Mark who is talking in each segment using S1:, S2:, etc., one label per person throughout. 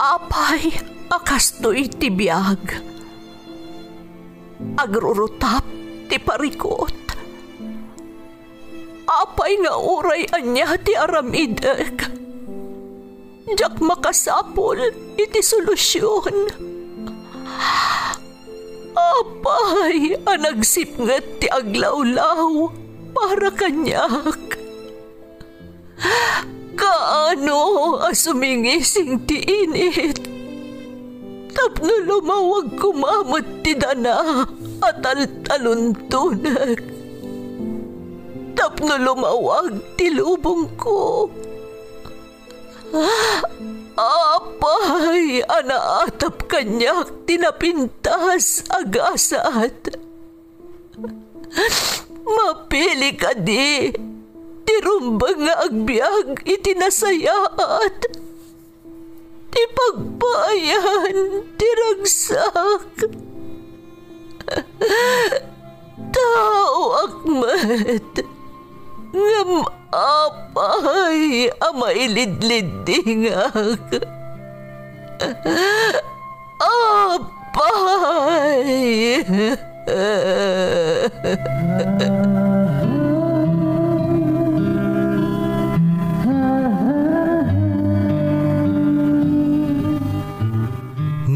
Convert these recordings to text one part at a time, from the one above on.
S1: Apay, akastoy ti biyag. Agrurutap ti parikot. Apay nga uray anya ti aramidek. Jak makasapol iti solusyon. Apay, anagsipnget ti aglawlaw para kanyak. Kaano asumingising ti init. Tapno lumawag kumamot ti dana at taluntunak. Tapno lumawag ti lubong ko. Apay, anaatap kanyak tinapintas agasat. Mapili ka di, tirumbang nga agbyag itinasayaat. Ti pagbayan, tiragsak. Tao akmat, ngam apay, amailidlidingak. Apay.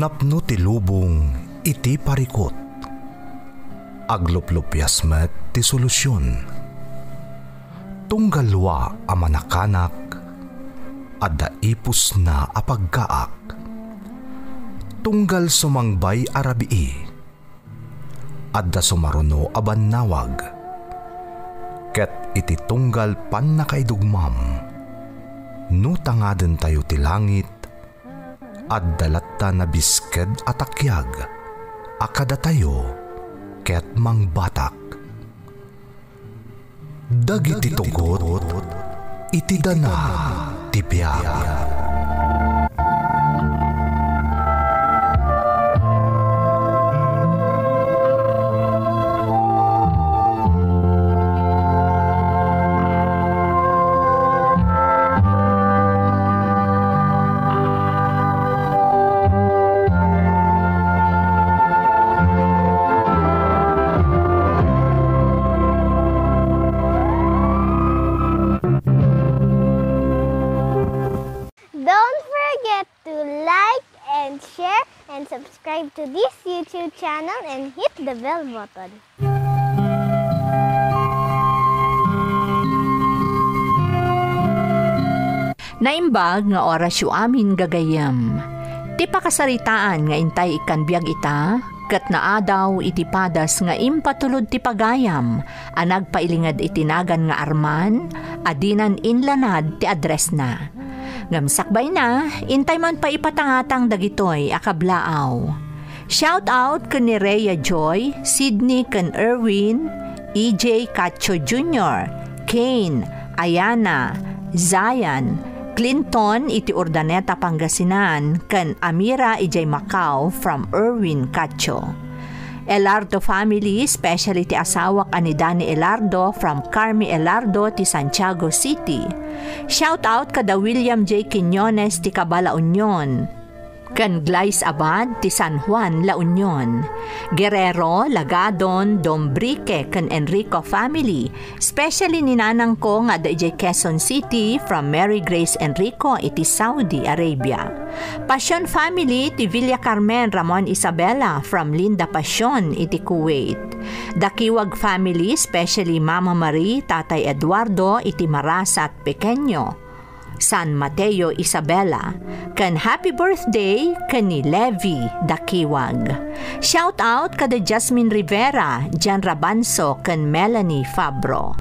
S2: Napno ti lubong iti parikot. Agluplupyas met ti solusyon. Tunggalwa a manakanak, adda ipus na apagkaak. Tunggal sumangbay arabii, adda sumaruno abannawag. Ket iti tunggal pan nakaidugmam, no tangaden tayo ti langit, adda latta na bisked atakyag, akada tayo ket mangbatak. Dagiti tugot, iti dana ti biag.
S3: Subscribe to this YouTube channel and hit the bell button.
S4: Naimbag nga orasyo amin gagayam. Ti pakasaritaan nga intay ikan biag ita, ket naadaw iti padas nga impatulod ti pagayam, anag pailingad itinagan nga arman, adinan inlanad ti address na. Ngamsakbay na, intay man pa ipatangatang dagitoy akablaaw. Shout out kan ni Rhea Joy, Sydney kan Erwin, EJ Cacho Jr., Kane, Ayana, Zayan, Clinton iti Urdaneta Pangasinan, kan Amira ijay Macau from Erwin Cacho. Elardo family, especially ti asawak ani Dani Elardo from Carmi Elardo ti Santiago City. Shout out kada William J. Quiñones ti Cabala Union. Kan Glais Abad ti San Juan, La Union. Guerrero, Lagadon, Dombrique kan Enrico family, especially ni nanang ko nga da Quezon City from Mary Grace Enrico iti Saudi Arabia. Passion family ti Villa Carmen Ramon Isabela from Linda Passion iti Kuwait. Dakiwag family, especially Mama Marie, Tatay Eduardo iti Marasat Pequeño, San Mateo Isabela. Kan happy birthday kani Levi Dakiwag. Shout out kada Jasmine Rivera, Jan Rabanso kan Melanie Fabro.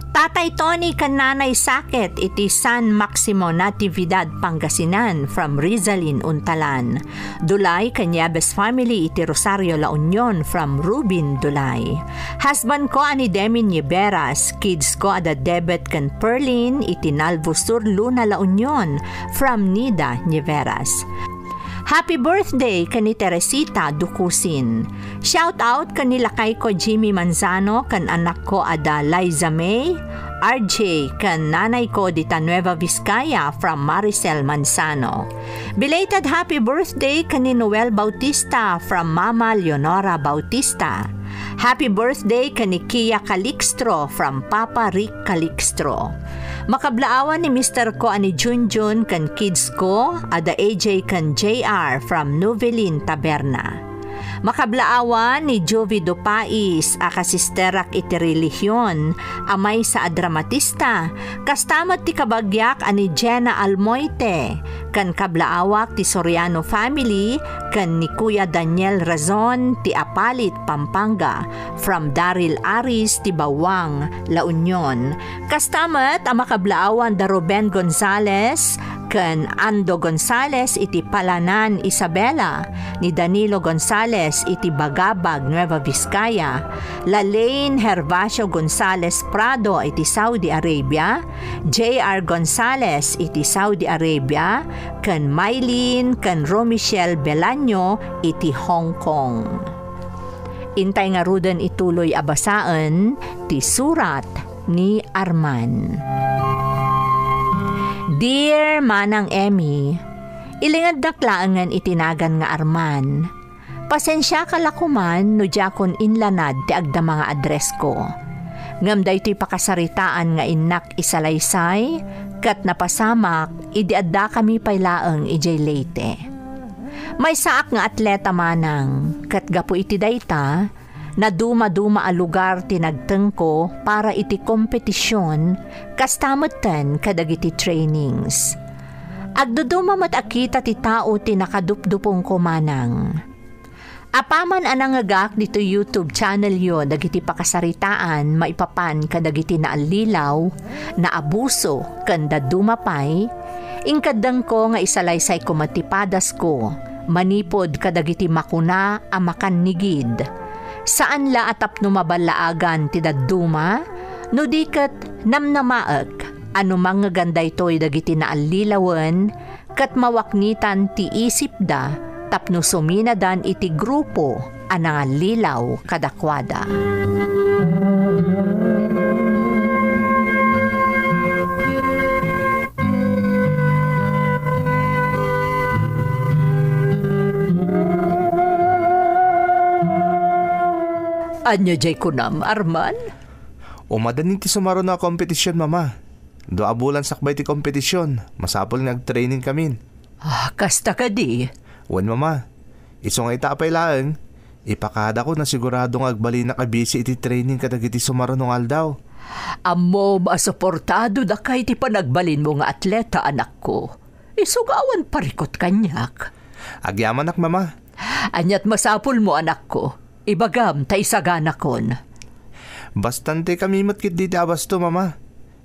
S4: Tatay Tony kan Nanay Sakit iti San Maximo Natividad Pangasinan from Rizalin Untalan. Dulay kan Yabes family iti Rosario La Union from Rubin Dulay. Husband ko ani Demin Yeberas, kids ko ada Debet kan Perlin iti Nalvo Sur Luna La Union from Nida Yeberas. Happy birthday kani Teresita Dukusin. Shout out kanila kay ko Jimmy Manzano kan anak ko ada Liza May, RJ kan nanay ko dita Nueva Vizcaya from Maricel Manzano. Belated happy birthday kan ni Noel Bautista from Mama Leonora Bautista. Happy birthday kan ni Kia Calixtro from Papa Rick Calixtro. Makablaawan ni Mr. ko ani Junjun kan kids ko, ada AJ kan JR from Novelin Taberna. Makablaawan ni Jovi Dupais, akasisterak iti relihiyon, amay sa dramatista, kastamat ti kabagyak ani Jenna Almoite, kan kablaawak ti Soriano family, kan ni Kuya Daniel Razon ti Apalit, Pampanga, from Daryl Aris ti Bawang, La Union. Kastamat ang makablaawan da Ruben Gonzales, kan Ando Gonzales iti Palanan, Isabela, ni Danilo Gonzales iti Bagabag, Nueva Vizcaya, Lalaine Hervasio Gonzales Prado iti Saudi Arabia, JR Gonzales iti Saudi Arabia, kan Mylene kan Romichelle Belaño iti Hong Kong. Intay nga ruden ituloy abasaan ti surat ni Arman. Dear Manang Emmy, ilingad naklaangan itinagan nga Arman. Pasensya ka lakuman no jakon inlanad ti agda mga address ko. Ngam daytoy pakasaritaan nga inak isalaysay, kat napasamak, idi adda kami paylaeng ijay Leyte. May saak nga atleta manang, kat gapo iti dayta, na duma-duma a lugar tinagteng ko para iti kompetisyon kastamutan kadagiti trainings. Agduduma mat akita ti tao ti nakadupdupong ko manang. Apaman anangagak dito YouTube channel yo dagiti pakasaritaan maipapan kadagiti naalilaw na abuso kanda dumapay, ingkadang ko nga isalaysay ko matipadas ko, manipod kadagiti makuna a makannigid. Saan la atap no mabalaagan ti dadduma, no diket namnamaek, ano mga ganday to'y dagiti naalilawan, kat mawaknitan ti isip da, tapno suminadan iti grupo, anang lilaw kadakwada. Anya jay kunam, Arman?
S2: Umadan ti sumaro na kompetisyon, mama. Doa bulan sakbay ti kompetisyon. Masapol nag-training kami.
S4: Kasta ka di.
S2: Wan, mama. Iso nga itapay laeng. Ipakada ko na siguradong agbali na kabisi iti training kadagiti sumaro nung aldaw.
S1: Amo masuportado na kay ti panagbalin mo nga atleta, anak ko. Isugawan parikot kanyak.
S2: Agyaman ak, mama.
S1: Anyat masapol mo, anak ko. Ibagam ta isagana kon.
S2: Bastante kami matkit di abasto, mama.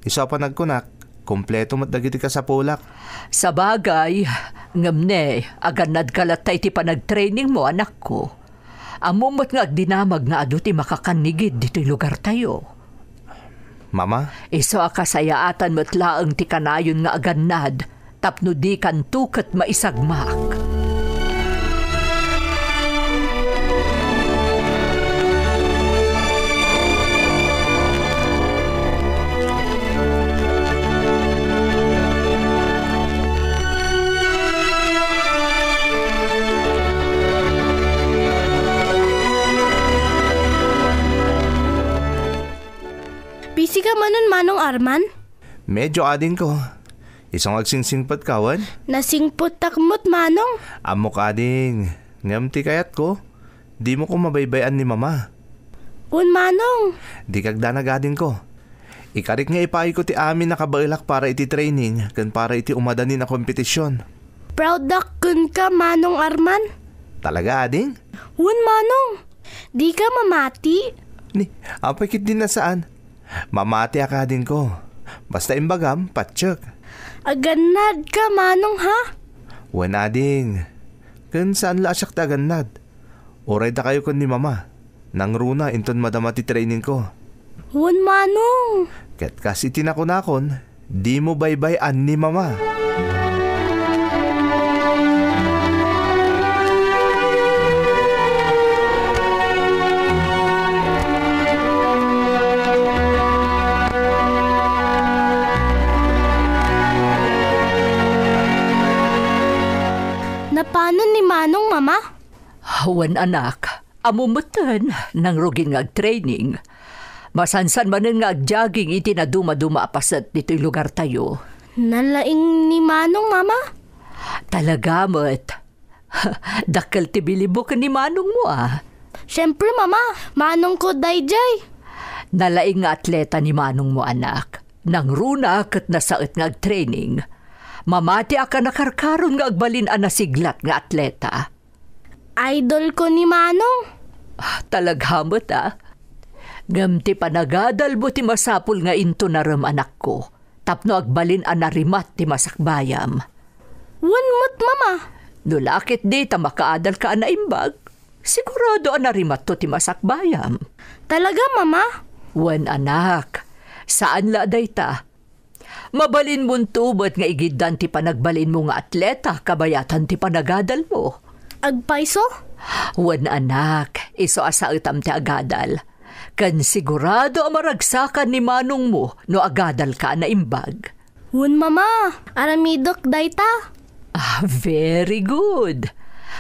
S2: Isa pa nagkunak, kompleto matdagiti ka sa pulak.
S1: Sa bagay, ngamne, aganad kalatay ti panag-training mo, anak ko. Amumot nga agdinamag nga adu ti makakanigid dito'y lugar tayo.
S2: Mama?
S1: Iso akasayaatan matlaang ti kanayon nga aganad, tapno di kan tukat maisagmak.
S3: Busy ka manon, Manong Arman?
S2: Medyo ading ko. Isang agsingsingpat kawan?
S3: Nasingpot takmot, Manong.
S2: Amok ading. Ngamti kayat ko. Di mo ko mabaybayan ni mama.
S3: Un, Manong.
S2: Di kagdanag ading ko. Ikarik nga ipay ko ti amin nakabailak para iti training kan para iti umadanin na kompetisyon.
S3: Proud kun ka, Manong Arman.
S2: Talaga ading?
S3: Un, Manong. Di ka mamati.
S2: Ni, apakit din na saan? Mamati akadin ko. Basta imbagam, patsyok.
S3: Aganad ka, Manong, ha?
S2: Wanading. Kan saan la asyak ta aganad? Oray da kayo kon ni mama. Nang runa, inton madamati training ko.
S3: Wan, Manong.
S2: Ket kasi tinakon, di mo baybayan ni mama.
S1: Wan anak, amumutan nang rugin nga training. Masansan manen nga jogging iti na duma-duma apasat dito'y lugar tayo.
S3: Nalaing ni Manong, Mama?
S1: Talaga mo't. Dakal ti bilibo ka ni Manong mo
S3: Siyempre, Mama. Manong ko dayjay.
S1: Nalaing nga atleta ni Manong mo anak. Nang runa kat nasaot nga training. Mamati aka nakarkaron nga agbalin nasiglat nga atleta.
S3: Idol ko ni Manong.
S1: Talaga mo't Ngam ti panagadal mo ti masapul nga into naram anak ko. Tapno agbalin narimat ti masakbayam.
S3: Wanmot, Mama.
S1: Nulakit di ta makaadal ka imbag. Sigurado narimat to ti masakbayam.
S3: Talaga, Mama?
S1: Wan anak, saan la day ta? Mabalin mong tubot nga igiddan ti panagbalin mo nga atleta kabayatan ti panagadal mo.
S3: Agpaiso?
S1: Wan anak, iso asautam ti agadal. Kan sigurado maragsakan ni Manong mo no agadal ka imbag.
S3: Wan, Mama. Aramidok dayta.
S1: Very good.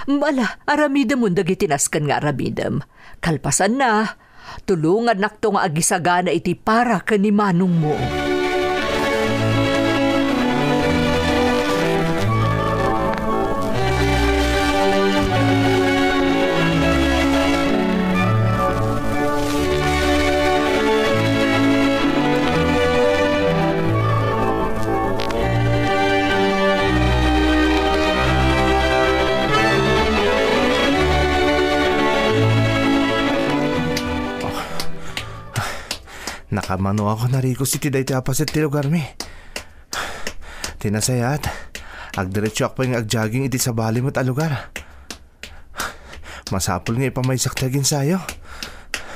S1: Mala, aramidam mo dagitinaskan nga aramidam. Kalpasan na, tulungan nakto nga agisagana iti para ka ni Manong mo.
S2: Nakamano ako nariko si tiday ti apasit ti lugar mi. Tinasayat, agdiretso ako yung agjogging iti sa bali mo't alugar. Masapul nga ipamaysak tagin sayo.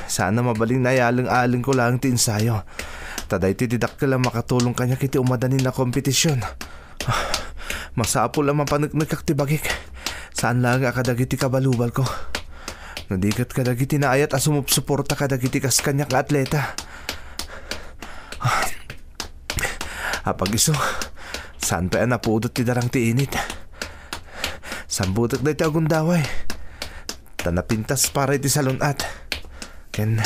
S2: Sana mabaling nayalang-aling ko lang ti insayo. Taday ti didak ka lang makatulong kanya kiti umadanin na kompetisyon. Masapul ang mapanagkakatibagik. Saan lang akadagiti kabalubal ko. Nadikat kadagiti na ayat asumupsuporta kadagiti kas kanya ka atleta. Apag iso, saan pa napudot ti darang ti init? Sambutak na iti agundaway. Tanapintas para iti salunat. Ken,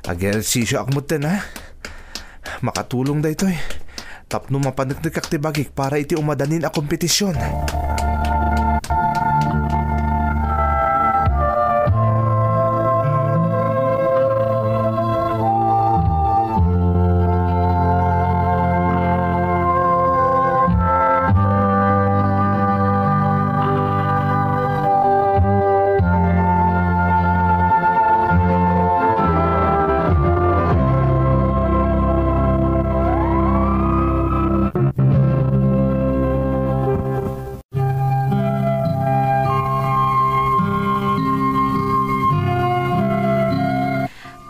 S2: ag-ersisyo akmutin Makatulong da ito Tapno mapanagnagkak ti bagik para iti umadanin a kompetisyon.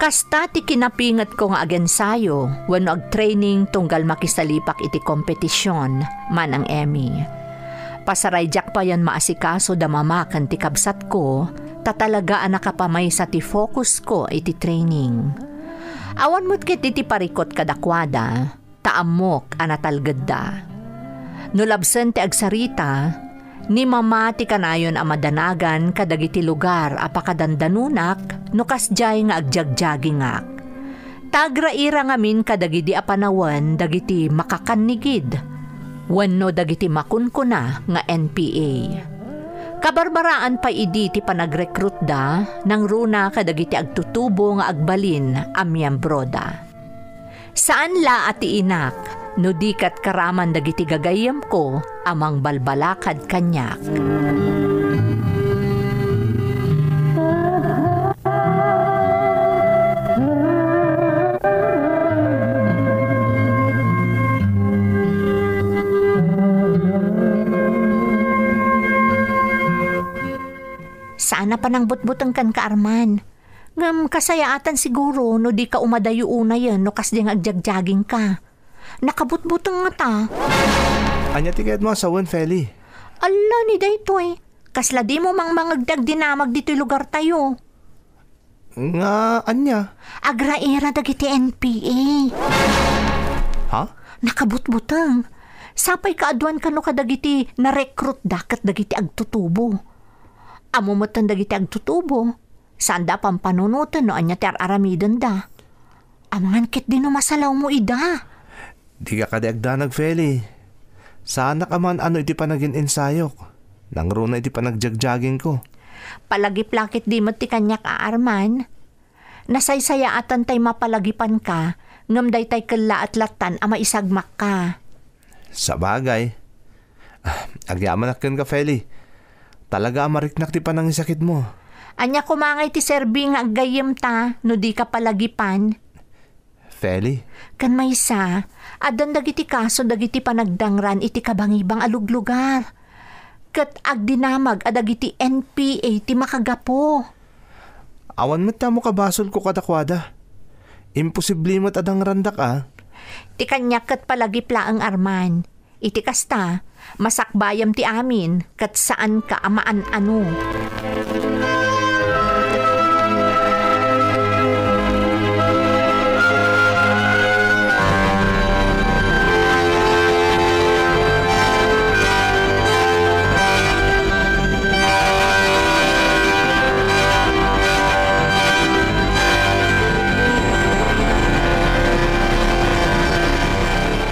S4: Kasta ti kinapingat ko nga agensayo when ag-training tunggal makisalipak iti kompetisyon man ang Emmy. Pasarayjak pa yan maasikaso da mamakan ti kabsat ko, tatalagaan nakapamay sa ti focus ko iti training. Awan mo't kit iti parikot kadakwada, taamok anatalgad da. Nulabsen ti agsarita, ni mamati kanayon amadanagan kadagiti lugar apakadandanunak no kasjay nga agjagjagingak. Tagraira ngamin kadagiti apanawan dagiti makakanigid. Wenno dagiti makunkuna nga NPA. Kabarbaraan pa idi ti panagrekrut da nang runa kadagiti agtutubo nga agbalin amyam broda. Saan la ati inak no dikat karaman dagiti gagayam ko amang balbalakad kanyak. Sana pa nang butbutang kan ka, Arman. Ngam kasayaatan siguro no di ka umadayo una yan no kas di nga agjagjaging ka. Nakabutbutang nga ta.
S2: Anya tiket mo sa Feli?
S4: Ala ni dayto kasla di mo mang mangagdag dinamag dito lugar tayo.
S2: Nga, anya?
S4: Agraera dagiti NPA.
S2: Ha?
S4: Nakabutbutang. Sapay kaadwan ka no kadagiti na-recruit dakat dagiti agtutubo. Amo mo dagiti agtutubo. Sanda pang panunutan no anya ti aramidan da. Amangan kit din no masalaw mo ida.
S2: Di ka kadiagdanag, Feli. Sana ka man ano iti pa naging ensayok. Nangro na iti pa nagjagjaging ko.
S4: Palagi-plakit di mo ti kanyak Arman. Nasaysaya atan tay mapalagipan ka, ngam day tay kala at latan ama isagmak ka.
S2: Sa bagay. Agyaman akin ka, Feli. Talaga amariknak ti panang isakit mo.
S4: Anya kumangay ti serbing aggayem ta, no di ka palagipan.
S2: Feli?
S4: Kan maysa, adan dagiti kaso dagiti panagdangran iti kabangibang aluglugar. Kat agdinamag adagiti NPA ti makagapo.
S2: Awan mo tamo kabasol ko kadakwada. Imposible mo't adang randak
S4: Ti kanyak kat palagiplaang Arman. Iti kasta, masakbayam ti amin kat saan ka amaan ano.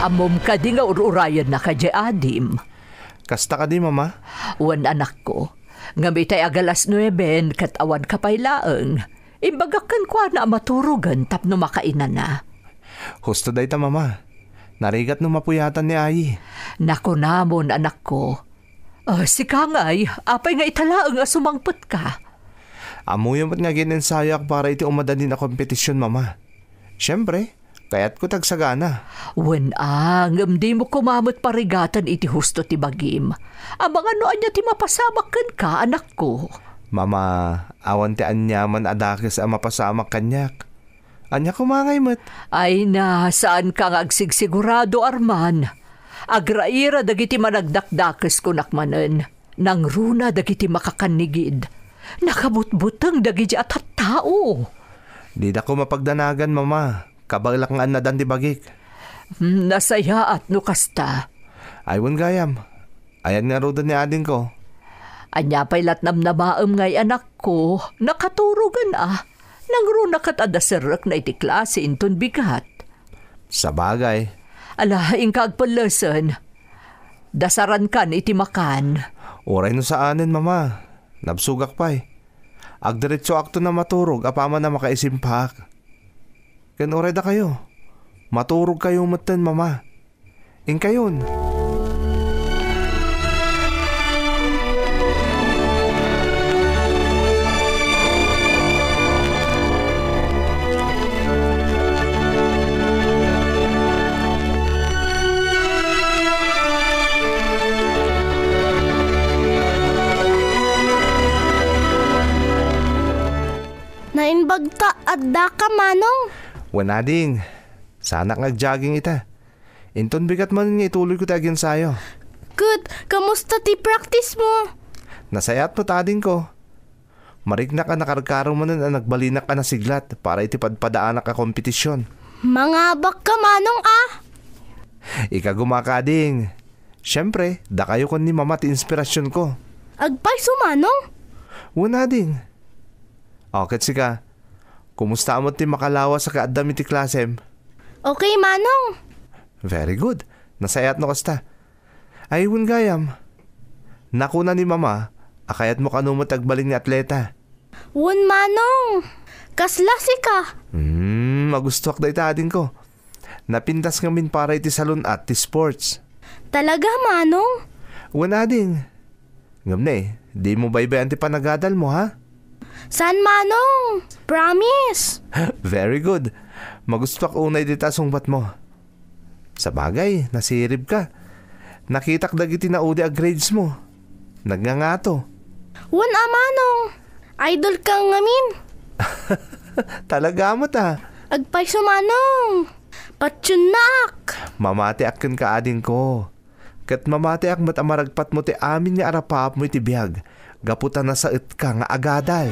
S1: Amom ka di nga ururayan na ka di adim.
S2: Kasta ka di, mama?
S1: Wan anak ko, nga may tay agalas 9 kat awan ka pay laeng. Imbagakan ko na maturugan tapno makainan na.
S2: Husto day ta, mama. Narigat no mapuyatan ni Ayi.
S1: Nako namon anak ko. Si Kangay, apay nga italaeng nga sumangpot ka.
S2: Amuyo mo't nga ginensayak para iti umadali na kompetisyon, mama. Siyempre, kaya't ko tagsagana.
S1: Wen di mo kumamot parigatan iti husto ti bagim. Amang ano anya ti mapasamakan ka, anak ko.
S2: Mama, awan ti anyaman adakis ang mapasamak kanyak. Anya kumangay mo't.
S1: Ay na, saan ka nga agsigsigurado, Arman? Agraira dagiti managdakdakes ko nakmanen. Nang runa dagiti makakanigid. Nakabutbutang dagiti at tao.
S2: Di da ko mapagdanagan, mama. Kabalak nga nadan di bagik.
S1: Nasaya at nukasta.
S2: Aywan gayam. Ayan nga rodan ni ading ko.
S1: Anya pa'y latnam na baam ngay anak ko. Nakaturugan Nang runakat adasarak na iti klase inton bigat.
S2: Sa bagay.
S1: Ala, ingkag palasan. Dasaran kan iti makan.
S2: Oray no sa anin, mama. Nabsugak pa'y. Agdiretso akto na maturog, apama na makaisimpak. Ken oray da kayo. Maturog kayo matan, mama. In kayon.
S3: Nainbagta at da ka, Manong.
S2: Wanading. Sana nag-jogging ita. Inton bigat man nga ituloy ko tagin sayo.
S3: Good. Kamusta ti practice mo?
S2: Nasayat mo tading ko. Marigna ka nakarkaro mo na nagbalinak ka na siglat para itipadpadaan ka kompetisyon.
S3: Mangabak ka, Manong
S2: Ika gumakading. Siyempre, da kayo kon ni mama ti inspirasyon ko.
S3: Agpay sumanong?
S2: Wanading. Okay, sika. Kumusta mo ti makalawa sa kaadami ti klasem?
S3: Okay, Manong.
S2: Very good. Nasayat no kasta. Ayun gayam. Nakuna ni mama, akayat mo kanumot agbaling ni atleta.
S3: Wun, Manong. Kaslasi ka.
S2: Magustuak da itading ko. Napintas ngamin para iti salon at ti sports.
S3: Talaga, Manong?
S2: Wanading. Ngam na di mo baybayan ti panagadal mo, ha?
S3: San, Manong? Promise.
S2: Very good. Magustuak unay dita sungbat mo. Sa bagay, nasirib ka. Nakitak dagiti na udi ag grades mo. Nagngangato.
S3: Wan, Manong. Idol kang ngamin.
S2: Talaga mo ta.
S3: Agpay sumanong. Patsunak.
S2: Mamati akin ka ading ko. Kat mamati ak matamaragpat mo ti amin nga arapap mo iti biyag. Gaputan na sa it ka nga agadal.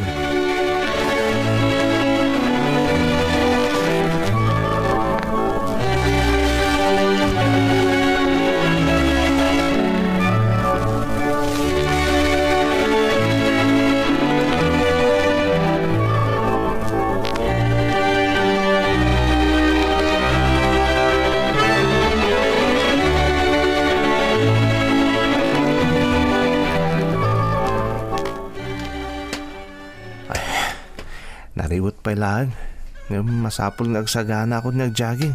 S2: Kariwat pa lang. Ngayon masapol nga agsagana ako nag-jogging.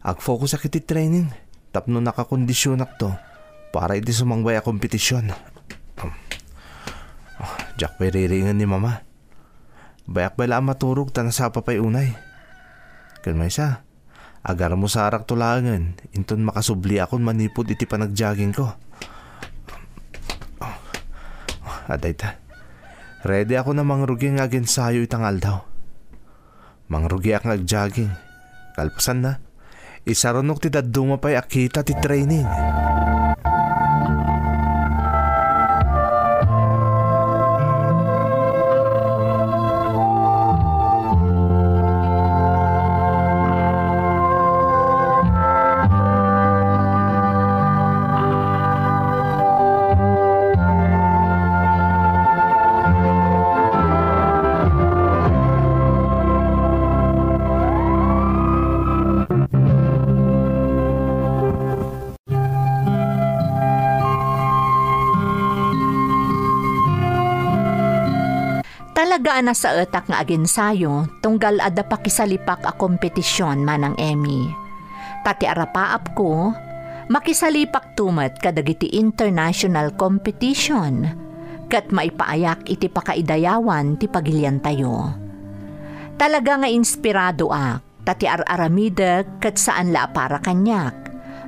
S2: Ag-focus sa kiti training. Tapno nakakondisyon to para iti sumangbay a kompetisyon. Jack pa'y riringan ni mama. Bayak ba lang maturog tanasapa pa'y unay. Kalmay sa, agar mo sarak tulangan, inton makasubli akong manipod iti panag-jogging ko. Aday ta, ready ako na mangrugi nga agensayo itangal daw. Mangrugi ak nag-jogging. Kalpasan na, isarunok ti daduma pa'y akita ti training.
S4: Talagaan na sa etak nga agensayo, tunggal adda pakisalipak a kompetisyon manang Emmy. Tati arapaap ko, makisalipak tumat kadagiti international competition, kat maipaayak iti pakaidayawan ti pagilyan tayo. Talaga nga inspirado tati aramida kat saan la para kanyak,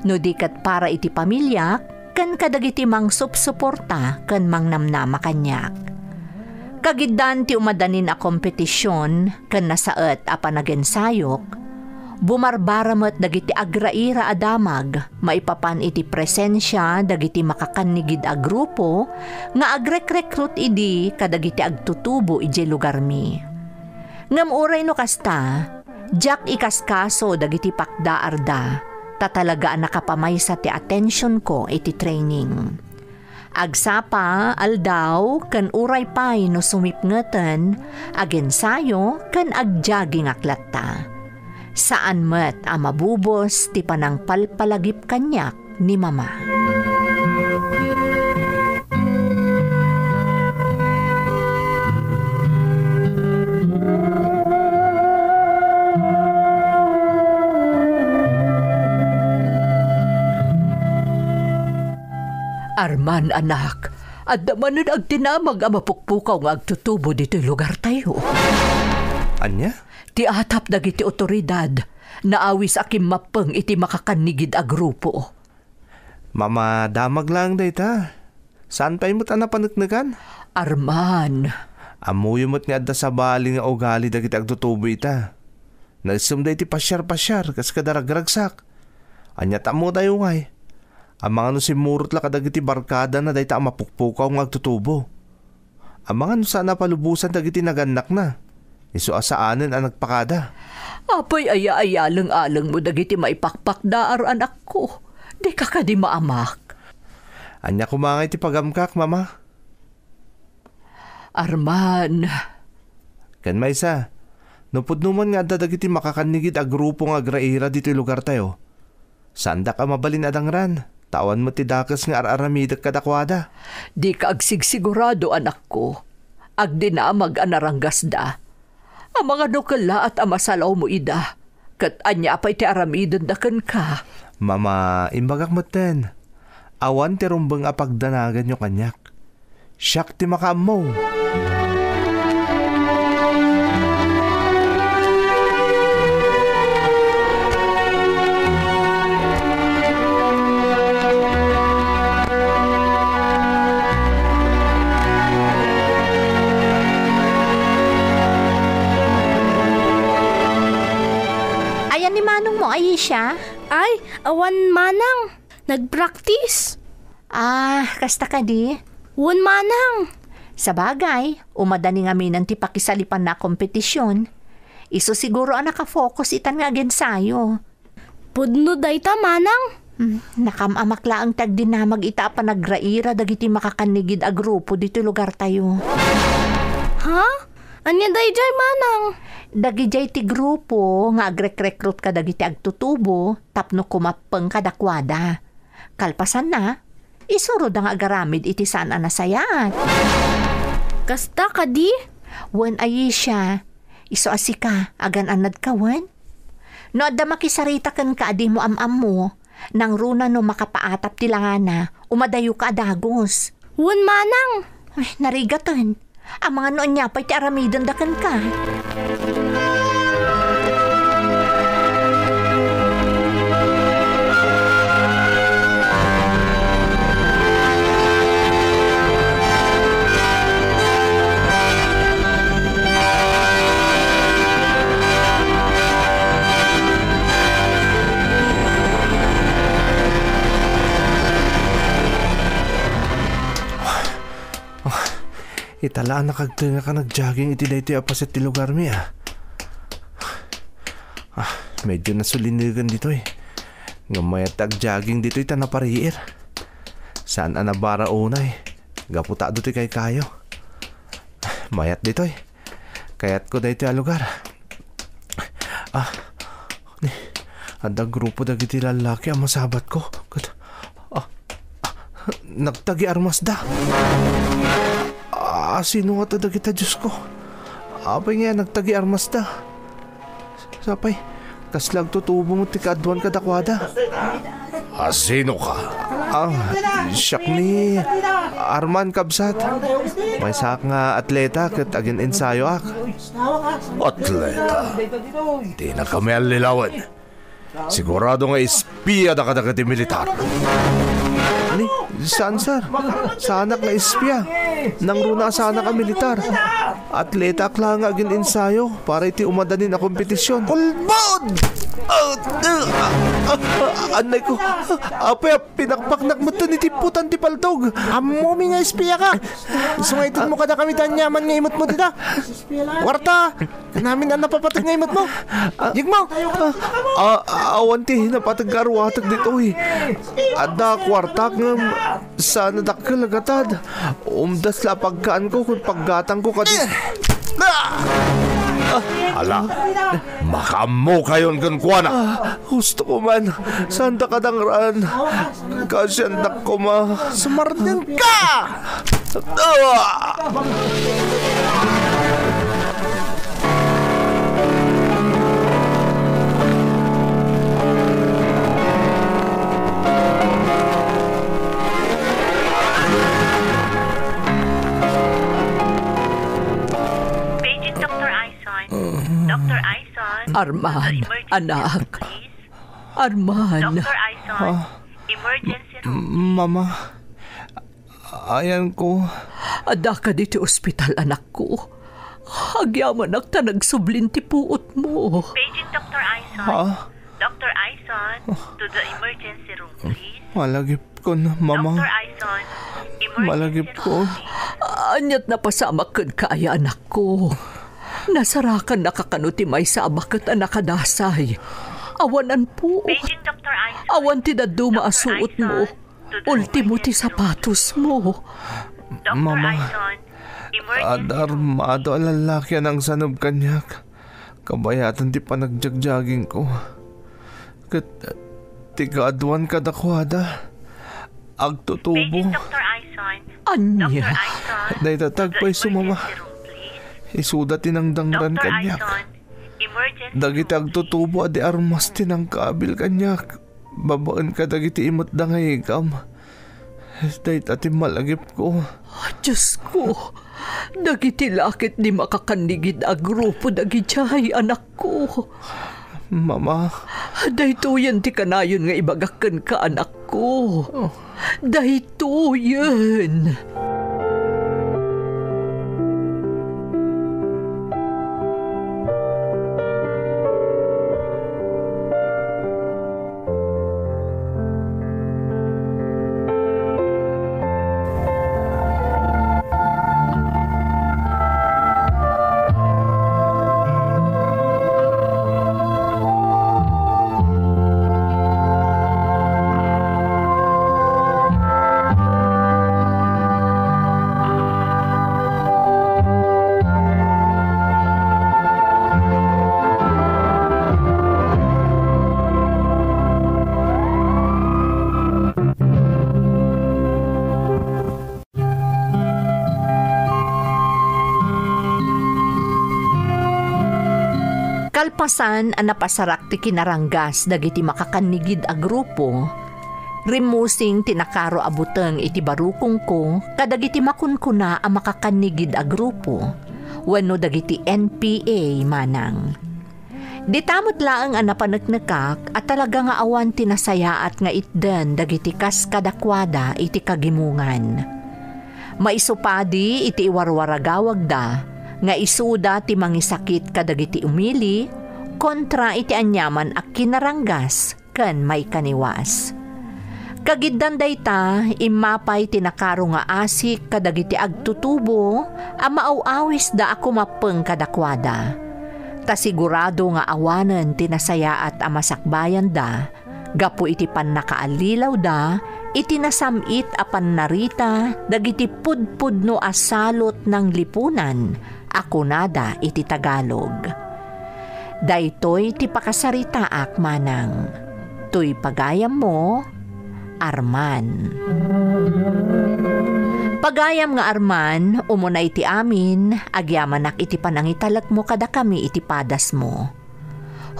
S4: no di kat para iti pamilya, kan kadagiti mang supsuporta kan mang namnama kanyak. Kagiddan ti umadanin a kompetisyon kan nasaet a panagensayok, bumarbaramet dagiti agraira a damag, maipapan iti presensya dagiti makakanigid a grupo nga agrek-recruit idi kadagiti agtutubo iti lugar mi. Ngam uray no kasta, jak ikaskaso dagiti pakda arda, tatalaga nakapamaysa ti atensyon ko iti training. Agsapa, aldaw, kan uray pay no sumipngeten, agensayo, kan agjaging aklatta. Saan met a mabubos ti panang palpalagip kanyak ni mama.
S1: Arman anak, at damanan agtinamag ang mapukpukaw nga agtutubo dito'y lugar tayo.
S2: Anya?
S1: Ti atap dagiti otoridad, naawis akim mapeng iti makakanigid a grupo.
S2: Mama, damag lang day ta. Saan pa imot na panagnagan?
S1: Arman.
S2: Amuyo mo't nga adda sa bali nga ugali dagiti agtutubo ita. Nagsum day ti pasyar-pasyar kas kadaragragsak. Anya tamo tayo ngay. Ang mga no si Murot la kadagiti barkada na dahita ang mapukpukaw ng agtutubo. Ang mga no sana palubusan dagiti naganak na. Iso asaanan ang nagpakada.
S1: Apay aya-ayalang-alang mo dagiti maipakpakdaar anak ko. Di ka di maamak.
S2: Anya kumangay ti pagamkak, mama.
S1: Arman.
S2: Kan maysa, nupod naman nga dagiti makakanigid a grupo nga agraira dito lugar tayo. Sanda ka mabalin adangran. Tawan mo ti dakas nga araramidak kadakwada.
S1: Di ka agsigsigurado anak ko. Agdinamag anaranggas da. Ang mga nukala at amasalaw mo ida. Kat anya apay ti aramidon dakan ka.
S2: Mama, imbagak mo ten. Awan ti rumbang apagdanagan nyo kanyak. Siyak ti makam mo.
S4: Siya?
S3: Ay, awan manang. Nag-practice.
S4: Kasta ka di?
S3: Wan manang.
S4: Sa bagay, umadani nga minan ti pakisalipan na kompetisyon. Iso siguro ang nakafocus itan nga agensayo.
S3: Pudno dayta manang.
S4: Nakamamakla ang tagdinamag ita pa nagraira dagiti makakanigid a grupo dito lugar tayo.
S3: Ha? Anya dayjay manang?
S4: Dagijay ti grupo nga agrek-recruit ka dagiti agtutubo tapno kumapeng kadakwada. Kalpasan na, isurod ang agaramid iti saan anasayaan.
S3: Kasta ka di?
S4: Wan ayi siya. Iso asika, agan anad ka wan? No adda makisarita kan ka adi mo am mo, nang runa no makapaatap tilangana, umadayo ka adagos.
S3: Wan manang.
S4: Ay, narigatan. Ang mga noon niya pa'y ti aramidan dakan ka.
S2: Italaan na kagtunga ka nag-jogging iti na iti apasit ti lugar mi medyo nasulinigan dito Ngamayat ag-jogging dito ita napariir. Saan anabara unay? Gaputa do ti kay kayo. Mayat dito Kayat ko na iti lugar. Ada grupo dagiti lalaki ang masabat ko. Nagtagi armas da. Sino nga ito kita, Diyos ko? Apay nga, nagtagi armas da. Sapay, kaslag tutubo mo ti kaadwan kadakwada.
S5: Sino ka?
S2: Siyak ni Arman Kabsat. May sak nga atleta kat agin ensayo ak.
S5: Atleta? Di na kami alilawan. Sigurado nga espiya da kadagati militar.
S2: Saan, sir? Sa anak na espiya. Nang runa sa anak ka militar. Atleta ak lang agin ensayo para iti umadanin na kompetisyon. Ulbod! Anay ko, apay pinakpaknak mo ito ni tiputan ti paltog.
S6: Amumi nga espiya ka. Sungaitin mo kada kami tanyaman nga imot mo dita. Warta, namin ang napapatig nga imot mo. Yig mo.
S2: Awan ti napatagarwatag dito Ada kwartak nga sana dakil agatad. Umdas la pagkaan ko kung paggatang ko kadit.
S5: Ala, makamo kayon kan kuana.
S2: Gusto ko man, santa kadangraan. Kasyandak ko
S6: Sumardin ka!
S7: Dr. Aison.
S1: Arman, anak. Arman.
S7: Dr. Aison, emergency room.
S2: Mama, ayan ko.
S1: Ada ka dito ospital, anak ko. Agyaman ak ta nagsublin ti puot mo.
S7: Paging Dr. Aison. Dr. Aison, to the emergency room, please.
S2: Malagip ko na, Mama.
S7: Dr. Aison, emergency
S2: Malagip
S7: room,
S2: ko.
S7: please.
S1: Anyat na pasama kan kaya, anak ko. Nasarakan nakakanuti may sa abakat ang nakadasay. Awanan po.
S7: Paging Dr. Aison.
S1: Awan ti daduma asuot mo. Ultimo ti sapatos mo.
S7: Dr.
S2: Mama.
S7: Aison, emergency room.
S2: Adarmado ang lalaki ng sanob kanyak. Kabayatan ti panagjagjaging ko. Kat tigaadwan kadakwada. Agtutubo.
S7: Paging Dr. Aison.
S1: Anya.
S7: Dr. Aison,
S2: Daytatag
S7: to the
S2: pa'y sumama.
S7: emergency room, please.
S2: Isudat tinangdangran
S7: Dr.
S2: kanyak.
S7: Aison, emergency
S2: Dagiti
S7: room,
S2: agtutubo adi armas tinang kabil kanyak. Babaan ka dagiti imot da nga higam. Dahit ati malagip ko.
S1: Diyos ko. Dagiti lakit di makakanigid a grupo dagiti anak ko.
S2: Mama.
S1: Daytoyan ti kanayon nga ibagakan ka anak ko. Daytoyan.
S4: Kalpasan ang napasarak ti kinaranggas dagiti makakanigid a grupo, rimusing tinakaro abuteng iti barukong ko kadagiti makunkuna ang makakanigid a grupo, wenno dagiti NPA manang. Ditamot laeng ang napaneknekak at talaga nga awan tinasayaat nga itden dagiti kas kadakwada iti kagimungan. Maisupadi iti iwarwaragawag da, nga isuda ti mangisakit kadagiti umili, kontra iti anyaman ak kinaranggas ken may kaniwas. Kagiddan dayta, imapay tinakaro nga asik kadagiti agtutubo, a maaw-awis da ako mapeng kadakwada. Ta sigurado nga awanen tinasayaat a masakbayan da, gapu iti pannakaalilaw da, iti nasamit a pannarita, dagiti pudpudno asalot ng lipunan, ako nada iti Tagalog. Daytoy ti pakasaritaak manang. Tuy pagayam mo, Arman. Pagayam nga Arman, umuna iti amin, agyamanak iti panangitalag mo kada kami iti padas mo.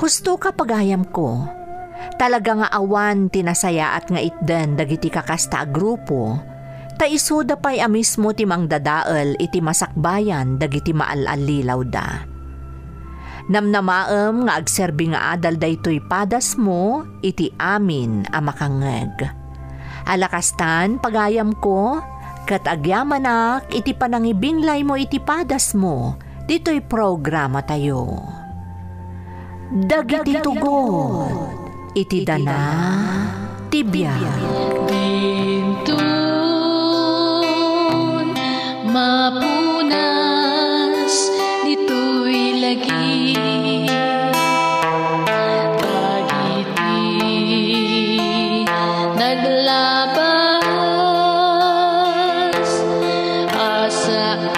S4: Husto ka pagayam ko, talaga nga awan tinasayaat nga itden dagiti kakasta a grupo, ta isuda pa'y amismo ti mangdadael iti masakbayan dagiti maalalilaw da. Namnamaem nga agserbi nga adal daytoy padas mo iti amin a makangeg. Alakastan pagayam ko, kat agyamanak iti panangibinglay mo iti padas mo, dito'y programa tayo. Dagiti tugon, iti dana, tibiyag.
S8: Mapunas dito'y lagi dagiti naglabas asaan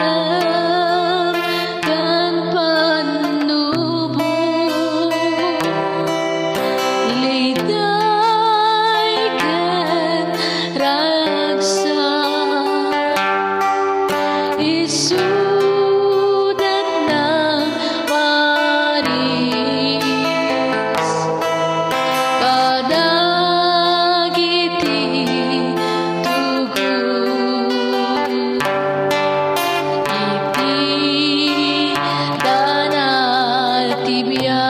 S8: kan panubo liday kan ragsa isudat ng paris kadagiti tugon iti danal tibiyag.